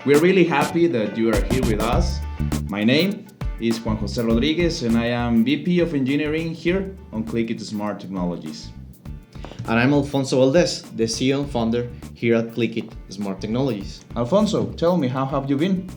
We're really happy that you are here with us. My name is Juan José Rodríguez and I am VP of Engineering here on Clickit Smart Technologies. And I'm Alfonso Valdés, the CEO and founder here at Clickit Smart Technologies. Alfonso, tell me, how have you been?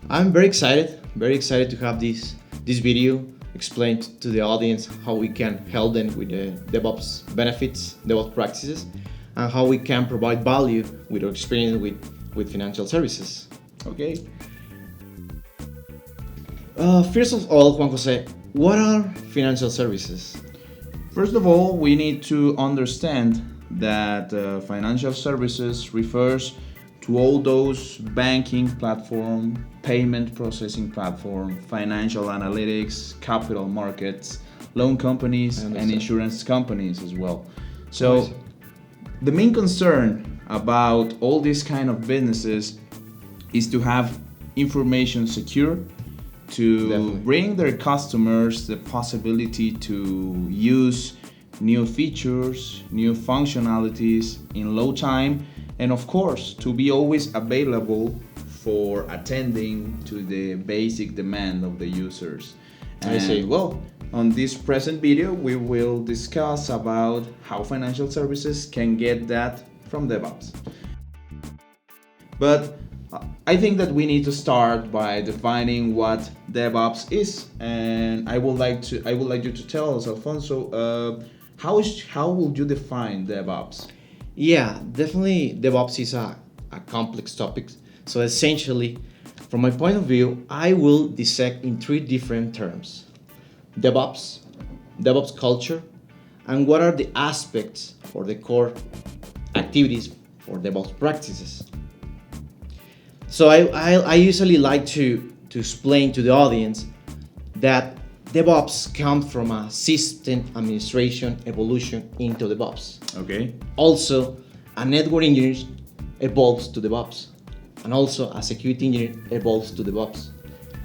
I'm very excited to have this video explain to the audience how we can help them with the DevOps benefits, DevOps practices, and how we can provide value with our experience with financial services. Okay. First of all, Juan Jose, what are financial services? First of all, we need to understand that financial services refers to all those banking platform, payment processing platform, financial analytics, capital markets, loan companies, and insurance companies as well. So the main concern about all these kind of businesses is to have information secure, to Definitely. bring their customers the possibility to use new features, new functionalities in low time, and of course to be always available for attending to the basic demand of the users. I see. Well, on this present video we will discuss about how financial services can get that from DevOps. But I think that we need to start by defining what DevOps is, and I would like you to tell us, Alfonso, how would you define DevOps? Yeah, definitely DevOps is a complex topic. So essentially, from my point of view, I will dissect in three different terms: DevOps, DevOps culture, and what are the aspects or the core activities for DevOps practices. So I usually like to explain to the audience that DevOps comes from a system administration evolution into DevOps. Okay. Also, a network engineer evolves to DevOps, and also a security engineer evolves to DevOps.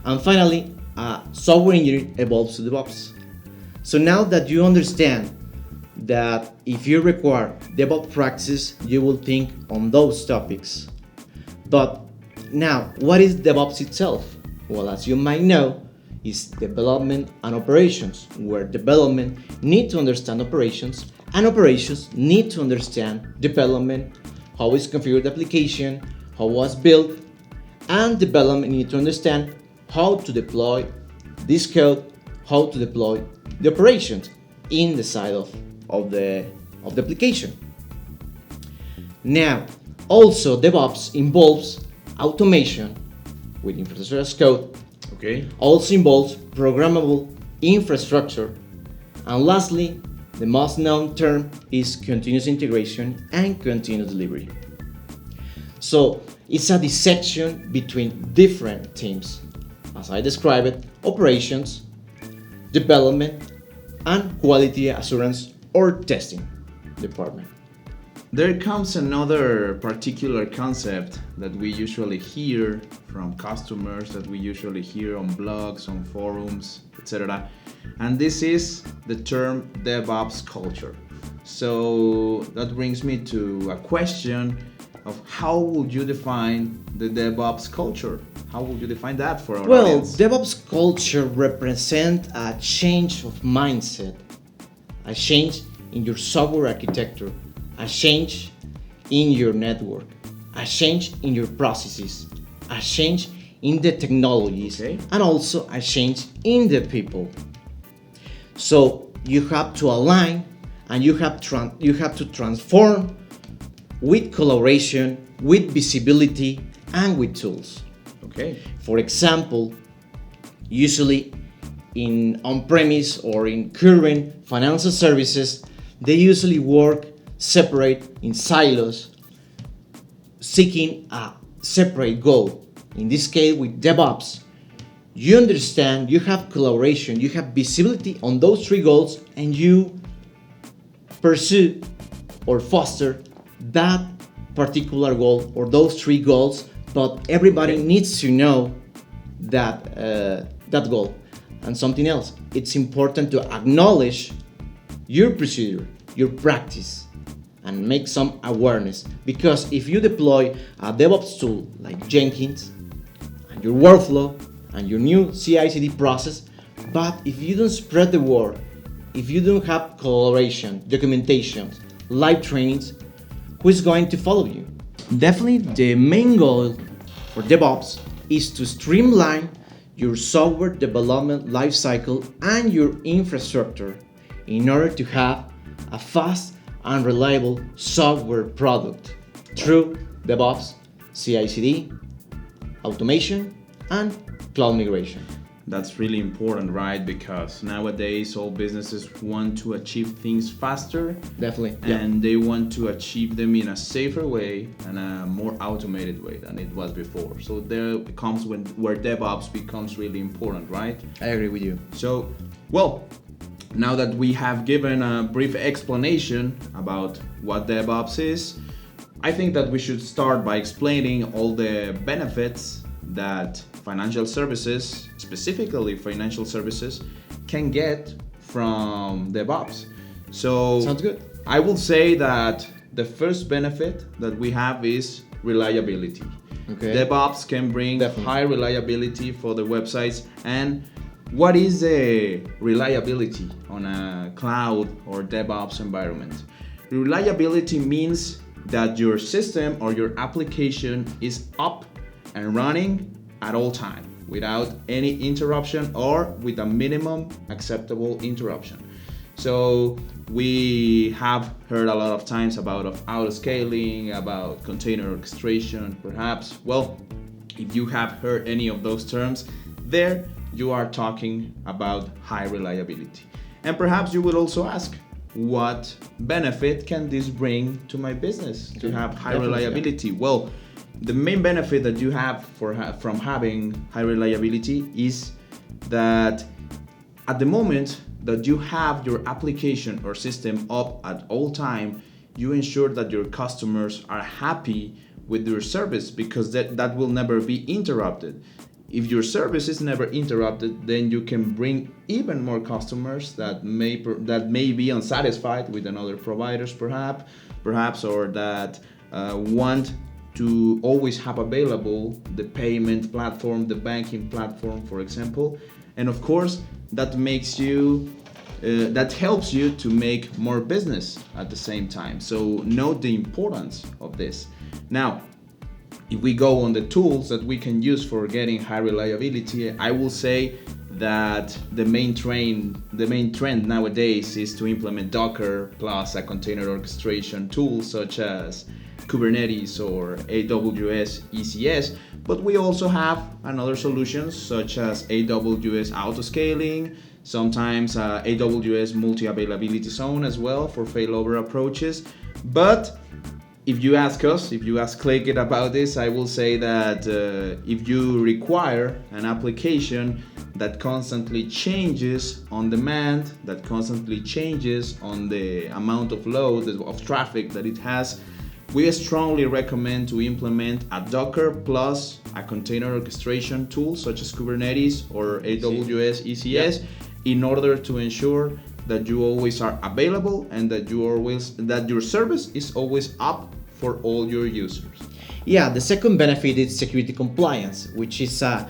And finally, a software engineer evolves to DevOps. So now that you understand that if you require DevOps practices, you will think on those topics. But now, what is DevOps itself? Well, as you might know, it's development and operations, where development need to understand operations, and operations need to understand development, how is configured the application, how it was built, and development need to understand how to deploy this code, how to deploy the operations in the side of the application. Now, also DevOps involves automation with infrastructure as code. Okay. Also involves programmable infrastructure. And lastly, the most known term is continuous integration and continuous delivery. So it's a dissection between different teams, as I described it: operations, development, and quality assurance or testing department. There comes another particular concept that we usually hear from customers, that we usually hear on blogs, on forums, etc. And this is the term DevOps culture. So that brings me to a question of how would you define the DevOps culture? How would you define that for our audience? DevOps culture represents a change of mindset, a change in your software architecture, a change in your network, a change in your processes, a change in the technologies, and also a change in the people. So you have to align and you have to transform with collaboration, with visibility, and with tools. Okay. For example, usually in on-premise or in current financial services, they usually work separate in silos, seeking a separate goal. In this case, with DevOps, you understand, you have collaboration, you have visibility on those three goals, and you pursue or foster that particular goal or those three goals. But everybody needs to know that goal. And something else, it's important to acknowledge your procedure, your practice, and make some awareness. Because if you deploy a DevOps tool like Jenkins and your workflow and your new CI/CD process, but if you don't spread the word, if you don't have collaboration, documentation, live trainings, who is going to follow you? Definitely the main goal for DevOps is to streamline your software development lifecycle and your infrastructure in order to have a fast and reliable software product through DevOps, CI/CD, automation, and cloud migration. That's really important, right? Because nowadays all businesses want to achieve things faster. Definitely. And they want to achieve them in a safer way and a more automated way than it was before. So there comes where DevOps becomes really important, right? I agree with you. So, well, now that we have given a brief explanation about what DevOps is, I think that we should start by explaining all the benefits that financial services, specifically financial services, can get from DevOps. So Sounds good. I will say that the first benefit that we have is reliability. Okay. DevOps can bring Definitely. high reliability for the websites. And what is a reliability on a cloud or DevOps environment? Reliability means that your system or your application is up and running at all time without any interruption or with a minimum acceptable interruption. So we have heard a lot of times about auto scaling, about container orchestration, perhaps. Well, if you have heard any of those terms, there you are talking about high reliability. And perhaps you would also ask, what benefit can this bring to my business to have high Definitely, reliability? Well, the main benefit that you have from having high reliability is that at the moment that you have your application or system up at all time, you ensure that your customers are happy with your service, because that will never be interrupted. If your service is never interrupted, then you can bring even more customers that may be unsatisfied with another providers, perhaps, or that want to always have available the payment platform, the banking platform, for example. And of course, that helps you to make more business at the same time. So note the importance of this. Now, if we go on the tools that we can use for getting high reliability, I will say that the main trend nowadays is to implement Docker plus a container orchestration tool such as Kubernetes or AWS ECS, but we also have another solutions such as AWS autoscaling, sometimes AWS multi-availability zone as well for failover approaches. But if you ask Click It about this, I will say that if you require an application that constantly changes on demand, that constantly changes on the amount of load of traffic that it has, we strongly recommend to implement a Docker plus a container orchestration tool such as Kubernetes or AWS ECS in order to ensure that you always are available and that your service is always up for all your users. Yeah, the second benefit is security compliance, which is an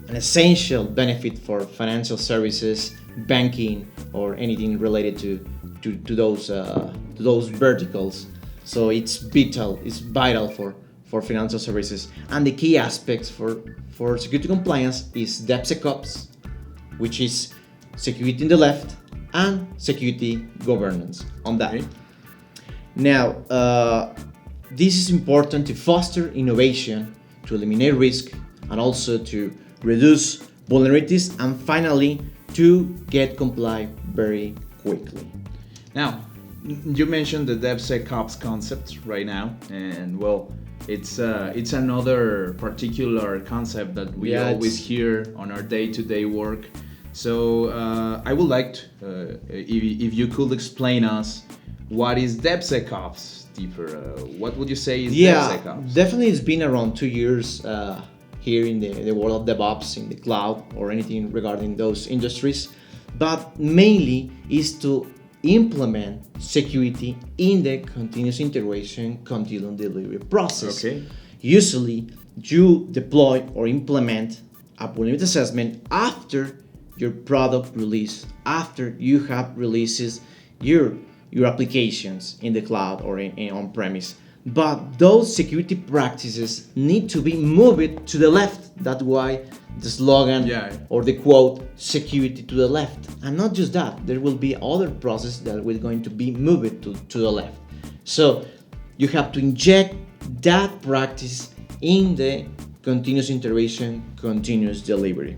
essential benefit for financial services, banking, or anything related to those verticals. So it's vital for financial services. And the key aspects for security compliance is DevSecOps, which is security in the left, and security governance on that. Okay. Now, this is important to foster innovation, to eliminate risk, and also to reduce vulnerabilities, and finally to get compliant very quickly. Now, you mentioned the DevSecOps concept right now, and well, it's another particular concept that we always hear on our day-to-day work. So I would like if you could explain us what is DevSecOps deeper. What would you say is DevSecOps? Definitely it's been around 2 years here in the world of DevOps, in the cloud or anything regarding those industries, but mainly is to implement security in the continuous integration continuum delivery process. Okay. Usually, you deploy or implement a vulnerability assessment after your product release, after you have releases your applications in the cloud or in on-premise. But those security practices need to be moved to the left. That's why the slogan or the quote, security to the left. And not just that, there will be other processes that will going to be moved to the left. So you have to inject that practice in the continuous integration, continuous delivery.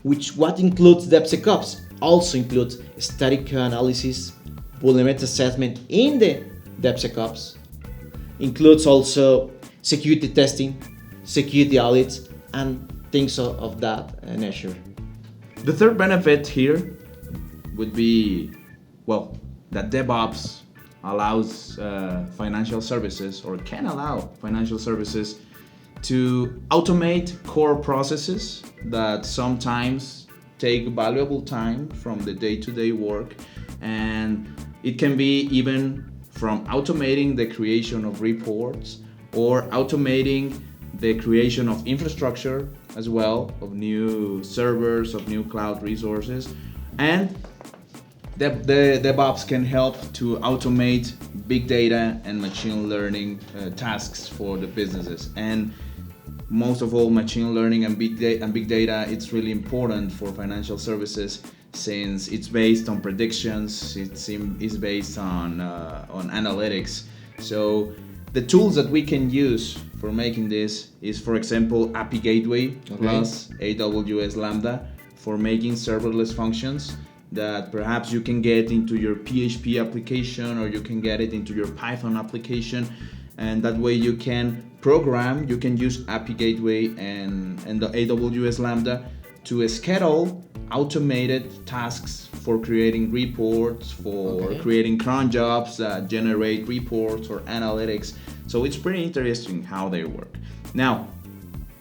Which what includes DevSecOps, also includes static analysis, vulnerability assessment in the DevSecOps, includes also security testing, security audits, and things of that nature. The third benefit here would be, well, that DevOps allows financial services, or can allow financial services, to automate core processes that sometimes take valuable time from the day-to-day work, and it can be even from automating the creation of reports or automating the creation of infrastructure as well, of new servers, of new cloud resources. And the DevOps can help to automate big data and machine learning tasks for the businesses. And most of all, machine learning and big data, it's really important for financial services, since it's based on predictions, it's based on analytics. So the tools that we can use for making this is, for example, API Gateway plus AWS Lambda for making serverless functions that perhaps you can get into your PHP application, or you can get it into your Python application, and that way you can program, you can use API Gateway and the AWS Lambda to schedule automated tasks for creating reports, for creating cron jobs that generate reports or analytics. So it's pretty interesting how they work. Now,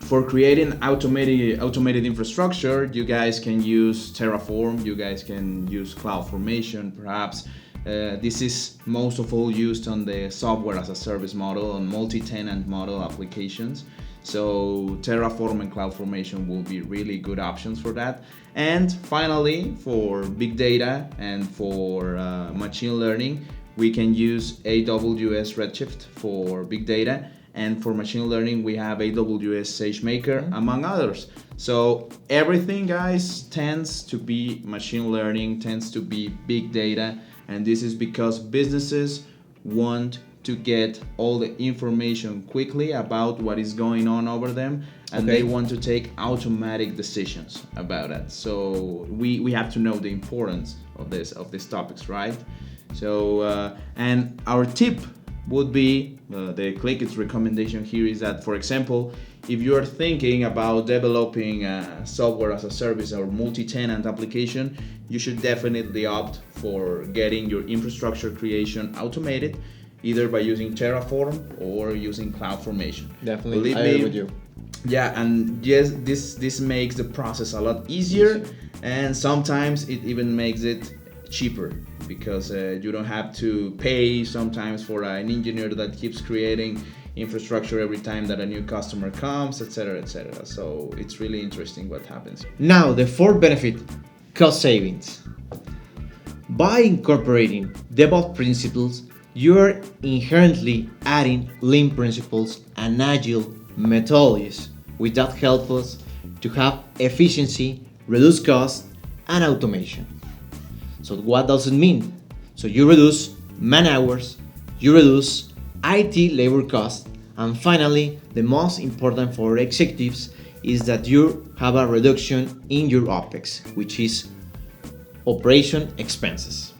for creating automated infrastructure, you guys can use Terraform, you guys can use CloudFormation perhaps. This is most of all used on the software as a service model, on multi-tenant model applications. So Terraform and CloudFormation will be really good options for that. And finally, for big data and for machine learning, we can use AWS Redshift for big data. And for machine learning, we have AWS SageMaker, among others. So everything, guys, tends to be machine learning, tends to be big data. And this is because businesses want to get all the information quickly about what is going on over them, and they want to take automatic decisions about it. So we have to know the importance of these topics, right? So and our tip would be, the ClickIt's recommendation here is that, for example, if you're thinking about developing a software as a service or multi-tenant application, you should definitely opt for getting your infrastructure creation automated, either by using Terraform or using CloudFormation. Definitely, I agree with you. Yeah, and yes, this makes the process a lot easier, and sometimes it even makes it cheaper, because you don't have to pay sometimes for an engineer that keeps creating infrastructure every time that a new customer comes, etc., etc. So it's really interesting what happens. Now, the fourth benefit, cost savings. By incorporating DevOps principles, you are inherently adding lean principles and agile methodologies, which that help us to have efficiency, reduce cost, and automation. So what does it mean? So you reduce man hours, you reduce IT labor costs, and finally, the most important for executives is that you have a reduction in your OPEX, which is operation expenses.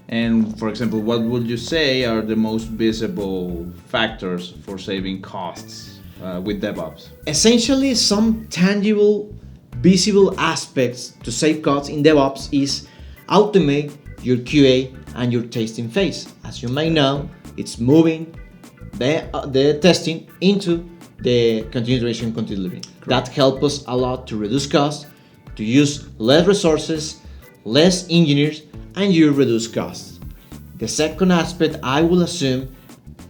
And for example, what would you say are the most visible factors for saving costs with DevOps? Essentially, some tangible, visible aspects to save costs in DevOps is automate your QA and your testing phase. As you may know, it's moving the testing into the continuous integration, continuous delivery. That helps us a lot to reduce costs, to use less resources, less engineers, and you reduce costs. The second aspect, I will assume,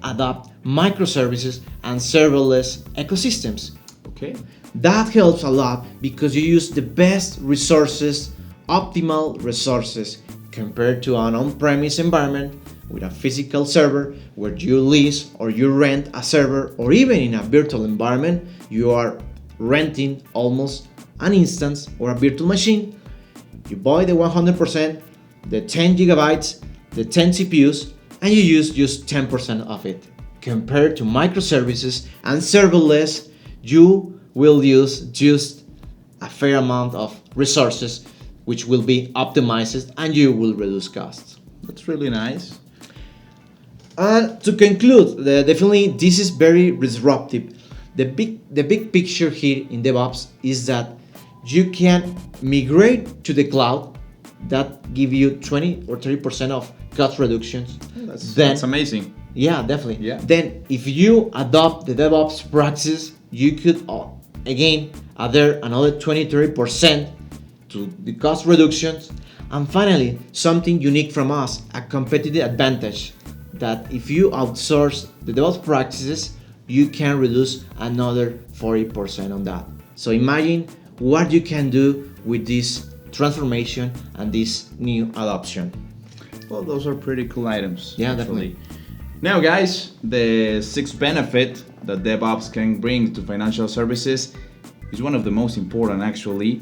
adopt microservices and serverless ecosystems. Okay. That helps a lot because you use the best resources, optimal resources, compared to an on-premise environment with a physical server where you lease or you rent a server, or even in a virtual environment, you are renting almost an instance or a virtual machine. You buy the 100%, the 10 gigabytes, the 10 CPUs, and you use just 10% of it. Compared to microservices and serverless, you will use just a fair amount of resources which will be optimized, and you will reduce costs. That's really nice. And to conclude, definitely this is very disruptive. The big picture here in DevOps is that you can migrate to the cloud that give you 20 or 30% of cost reductions. That's amazing. Yeah, definitely. Yeah. Then if you adopt the DevOps practices, you could again add another 20-30% to the cost reductions. And finally, something unique from us, a competitive advantage, that if you outsource the DevOps practices, you can reduce another 40% on that. So imagine what you can do with this transformation and this new adoption. Well, those are pretty cool items. Yeah, actually. definitely. Now, guys, the sixth benefit that DevOps can bring to financial services is one of the most important, actually,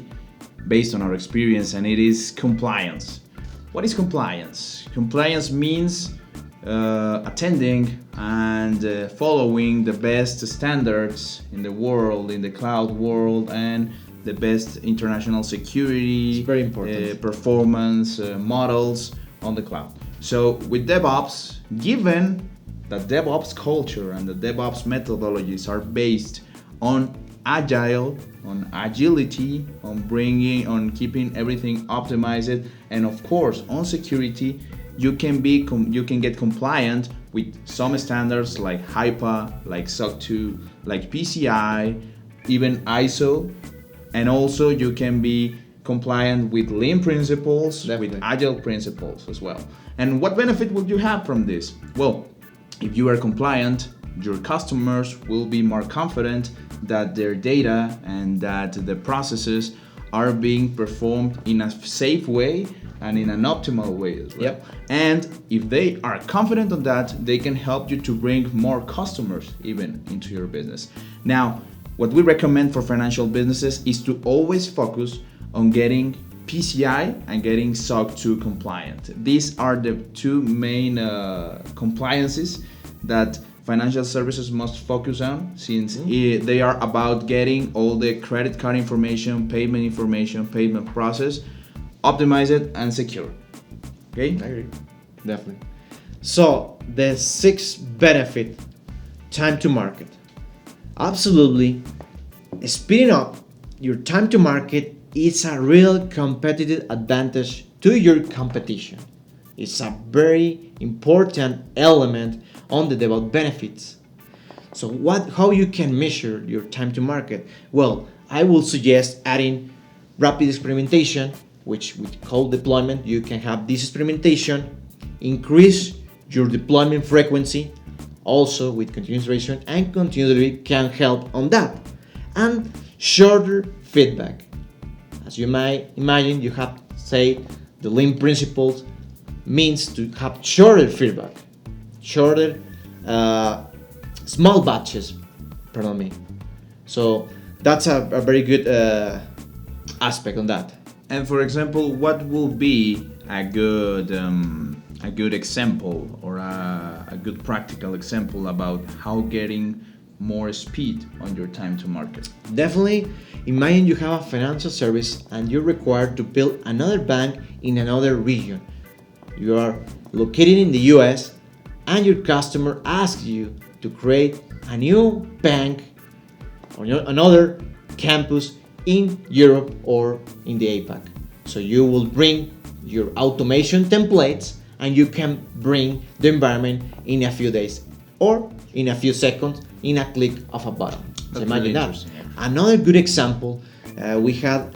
based on our experience, and it is compliance. What is compliance? Compliance means attending and following the best standards in the world, in the cloud world, and the best international security, it's very important. Performance models on the cloud. So with DevOps, given that DevOps culture and the DevOps methodologies are based on agile, on agility, on keeping everything optimized, and of course on security, you can get compliant with some standards like HIPAA, like SOC 2, like PCI, even ISO, and also you can be compliant with lean principles, Definitely. with agile principles as well. And what benefit would you have from this? Well, if you are compliant, your customers will be more confident that their data and that the processes are being performed in a safe way and in an optimal way as well. Yep. And if they are confident on that, they can help you to bring more customers even into your business. Now, what we recommend for financial businesses is to always focus on getting PCI and getting SOC 2 compliant. These are the two main compliances that financial services must focus on, since they are about getting all the credit card information, payment process, optimized and secure. Okay? I agree. Definitely. So the sixth benefit, time to market. Absolutely, speeding up your time to market is a real competitive advantage to your competition. It's a very important element on the DevOps benefits. So how you can measure your time to market? Well, I will suggest adding rapid experimentation, which we call deployment. You can have this experimentation, increase your deployment frequency, also with continuous iteration, and continuity can help on that. And shorter feedback. As you might imagine, you have, say, the lean principles means to have shorter feedback, shorter small batches, pardon me. So that's a very good aspect on that. And for example, what will be a good example or a good practical example about how getting more speed on your time to market? Definitely, imagine you have a financial service and you're required to build another bank in another region. You are located in the US and your customer asks you to create a new bank or another campus in Europe or in the APAC. So you will bring your automation templates and you can bring the environment in a few days or in a few seconds in a click of a button. So That's imagine really that. interesting, actually. Another good example, we had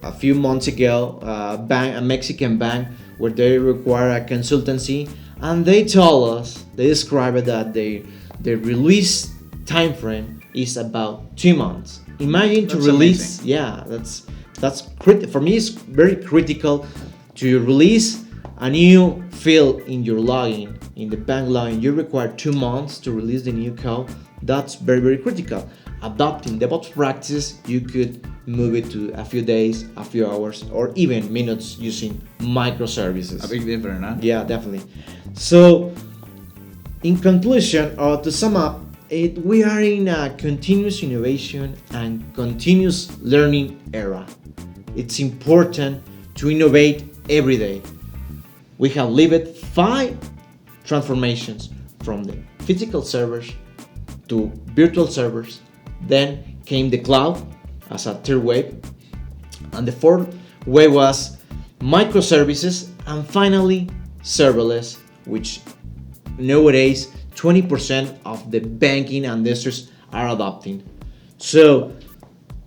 a few months ago a Mexican bank where they require a consultancy, and they told us, they described that the release time frame is about 2 months. Imagine to release, amazing. yeah, that's for me it's very critical to release a new field in your login, in the bank login. You require 2 months to release the new code. That's very, very critical. Adopting DevOps practices, you could move it to a few days, a few hours, or even minutes using microservices. A big difference, huh? Yeah, definitely. So, in conclusion, or to sum up, we are in a continuous innovation and continuous learning era. It's important to innovate every day. We have lived 5 transformations from the physical servers to virtual servers. Then came the cloud as a third wave. And the fourth wave was microservices. And finally, serverless, which nowadays 20% of the banking industries are adopting. So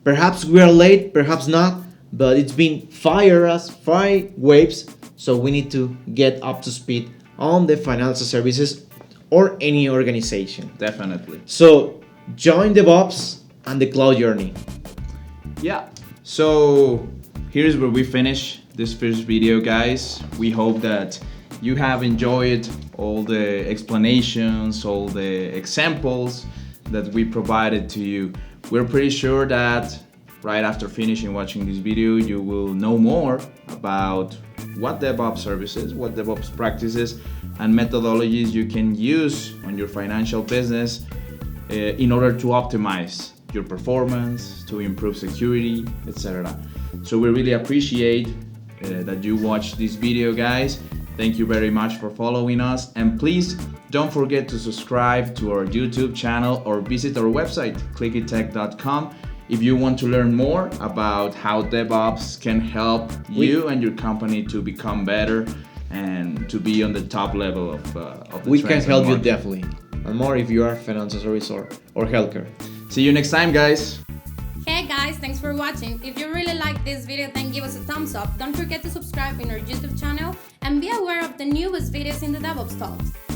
perhaps we are late, perhaps not, but it's been 5 waves. So we need to get up to speed on the financial services or any organization. Definitely. So join DevOps and the cloud journey. Yeah. So here's where we finish this first video, guys. We hope that you have enjoyed all the explanations, all the examples that we provided to you. We're pretty sure that right after finishing watching this video, you will know more about what DevOps services, what DevOps practices and methodologies you can use on your financial business in order to optimize your performance, to improve security, etc. So we really appreciate that you watched this video, guys. Thank you very much for following us, and please don't forget to subscribe to our YouTube channel or visit our website clickitech.com if you want to learn more about how DevOps can help you and your company to become better and to be on the top level of the We can help you market. definitely, and more if you are financial service or healthcare. See you next time, guys. Hey guys, thanks for watching. If you really liked this video, then give us a thumbs up. Don't forget to subscribe in our YouTube channel and be aware of the newest videos in the DevOps Talks.